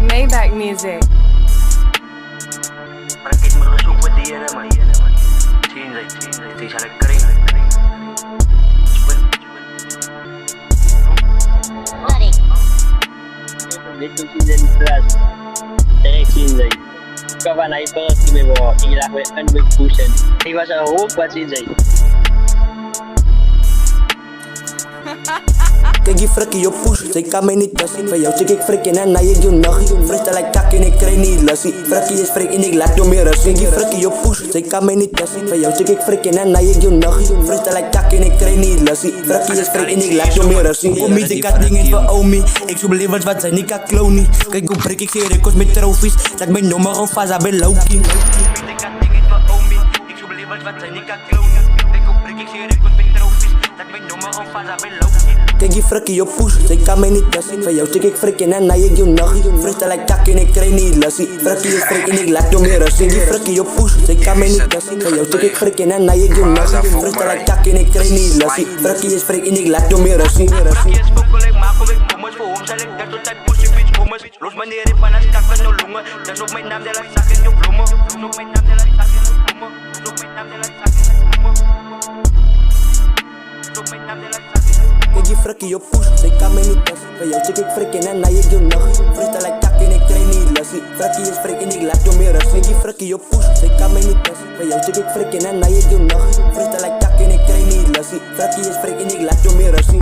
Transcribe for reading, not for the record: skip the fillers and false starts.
Maybach music. Para que me lo supo día de man. Chinzai, sale kering. Itu season 11 Direct Chinzai Kawan hyper Tiba bawa Ilah weapon with cushion Tiba sa hook buat Chinzai Kijk je frikkie op poes, zij kan mij niet tassie. Van jou check ik frikken en na je doe nacht. Freestyle like kak en ik krijg niet lassie. Frikkie is frik en ik laat jou meer rassie. Kijk je frikkie op poes, zij kan mij niet tassie. Van jou check ik frikken en na je doe nacht. Freestyle like kak en ik krijg niet lassie. Frikkie is frik en ik laat jou meer rassie. Kom niet, ik had dingen van Omi. Ik zoek levens wat zijn, ik kan klonie. Kijk hoe prik ik geen records met trofies. Dat mijn nummer gewoon vast, ben Loki. Ik had dingen van Omi. Ik zoek levens wat zijn, ik kan klonie. Kijk hoe prik ik geen records met trofies. Dat mijn nummer gewoon vast, ben Loki. Kijk je frikkie op poes, zij kan mij niet tassie. Van jou check ik frikken en na je doe nacht. Freestyle like kak en ik krijg niet lassie. Frikkie is frik en ik laat jou meer rassie. Kijk je frikkie op poes, zij kan mij niet tassie. Van jou check ik frikken en na je doe nacht. Freestyle like kak en ik krijg niet lassie. Frikkie is frik en ik laat jou meer rassie. Frikkie is fokkel, ik maak op ik mommers. Voor hem zal ik dat tot tijd push je bitch mommers. Los meneer ik van een stak van no longen. Dat is op mijn naam de la zak in je bloemen. Dat is op mijn naam de la zak in je bloemen. Dat is op mijn naam de la zak in je bloemen. Dat is op mijn naam de la zak in je bloemen. Kijk je frikkie op poes, zij kan mij niet tassie. Van jou check ik frikken en na je doe nacht. Freestyle like kak en ik krijg niet lassie. Frikkie is frik en ik laat jou meer rassie. Kijk je frikkie op poes, zij kan mij niet tassie. Van jou check ik frikken en na je doe nacht. Freestyle like kak en ik krijg niet lassie. Frikkie is frik en ik laat jou meer rassie.